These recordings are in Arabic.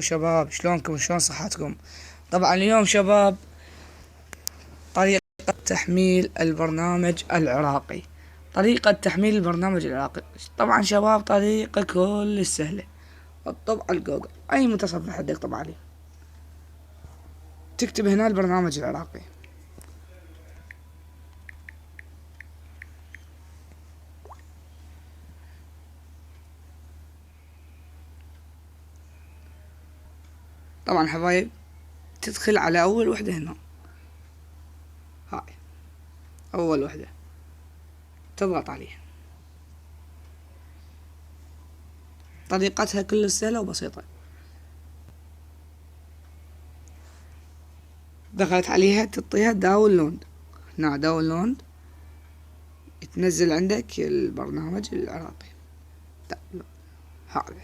شباب، شلونكم وشلون صحتكم؟ طبعا اليوم شباب طريقة تحميل البرنامج العراقي. طريقة تحميل البرنامج العراقي طبعا شباب طريقة كل سهلة. الطب على الجوجل، اي متصفح عندك طبعا عليه، تكتب هنا البرنامج العراقي. طبعا حبايب تدخل على اول وحدة هنا، هاي اول وحدة تضغط عليها. طريقتها كل سهلة وبسيطة. دخلت عليها تعطيها داونلود، هنا داونلود تنزل عندك البرنامج العراقي. هذا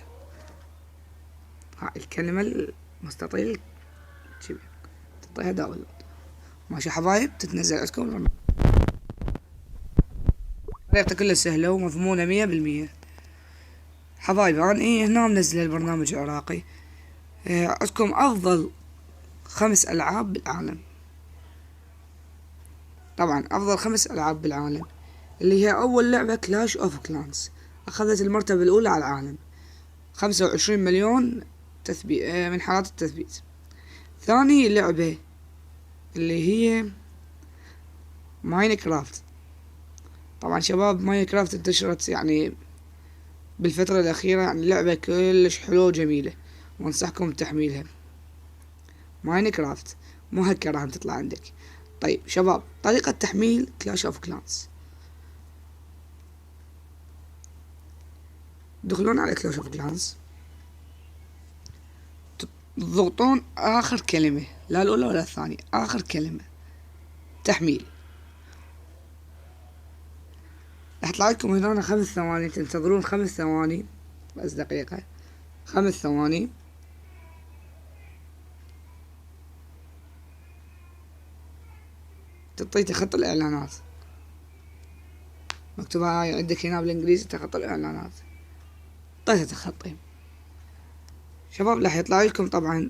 هاي الكلمة المستطيل تجيبها تعطيها داونلود. ماشي حبايب، تتنزل عندكم البرنامج. طريقته كلها سهلة ومضمونة 100%. حبايب أنا هنا منزل البرنامج العراقي. عندكم أفضل 5 ألعاب بالعالم. طبعا أفضل 5 ألعاب بالعالم اللي هي أول لعبة كلاش أوف كلانس، أخذت المرتبة الأولى على العالم، 25 مليون تثبيت من حالات التثبيت. ثاني لعبة اللي هي ماينكرافت. طبعا شباب ماينكرافت انتشرت يعني بالفترة الأخيرة، يعني لعبة كلش حلوة وجميلة وانصحكم بتحميلها. ماينكرافت مهكرة راح تطلع عندك. طيب شباب طريقة تحميل كلاش اوف كلانس، تدخلون على كلاش اوف كلانس، تضغطون آخر كلمة، لا الأولى ولا الثانية، آخر كلمة تحميل. راح يطلع لكم هنا 5 ثواني، تنتظرون 5 ثواني، بس دقيقة، 5 ثواني. تعطيه تخطي الإعلانات، مكتوبة هاي عندك هنا بالإنجليزي تخطي الإعلانات، طيب تخطي. شباب راح يطلع لكم طبعا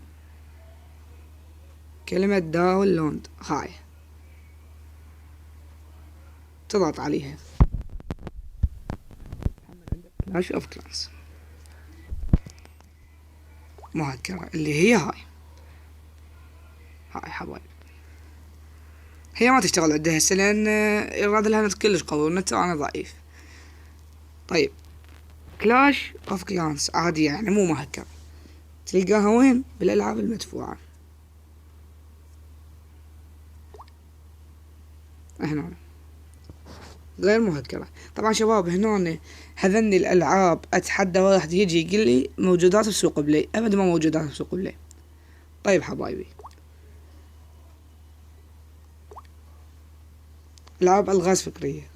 كلمة داونلود، هاي تضغط عليها كلاش اوف كلانس مهكرة اللي هي هاي حبايب. هي ما تشتغل عندها هسه لأن إيراد لها نت كلش قوي والنت أنا ضعيف. طيب كلاش اوف كلانس عادية يعني مو مهكرة، تلقاها وين؟ بالألعاب المدفوعة هنا غير مهكرة. طبعا شباب هنا هذني الألعاب أتحدى واحد يجي يقول لي موجودات بسوق بلاي، أبد ما موجودات بسوق بلاي. طيب حبايبي ألعاب ألغاز فكرية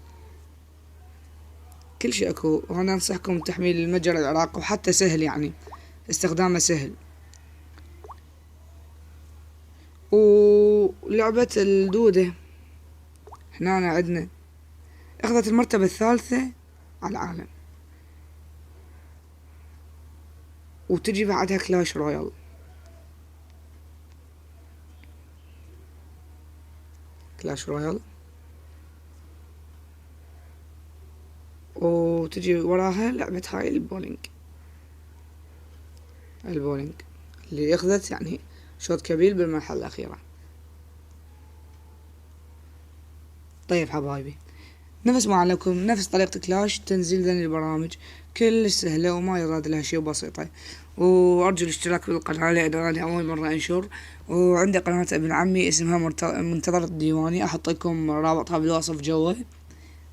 كل شيء اكو، وانا انصحكم تحميل المتجر العراقي وحتى سهل يعني استخدامه سهل. ولعبة الدودة هنا عندنا اخذت المرتبة الثالثة على العالم، وتجي بعدها كلاش رويال. كلاش رويال وتجي وراها لعبة هاي البولينج اللي اخذت يعني شوط كبير بالمرحلة الأخيرة. طيب حبايبي نفس ما عليكم نفس طريقة كلاش تنزيل ذني البرامج كل سهلة وما يراد لها شي بسيطة. وأرجو الاشتراك بالقناة لأن أنا أول مرة أنشر، وعندي قناة ابن عمي اسمها منتظر الديواني، أحط لكم رابطها بالوصف جوا.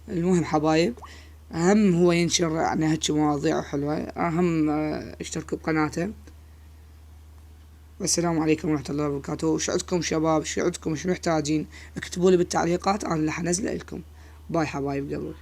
المهم حبايب أهم هو ينشر يعني هيك مواضيع حلوة، أهم اشتركوا بقناته. والسلام عليكم ورحمة الله وبركاته. وش عندكم شباب، شو عندكم، شو محتاجين اكتبوا لي بالتعليقات، أنا اللي حنزله لكم. باي حبايب قلبي.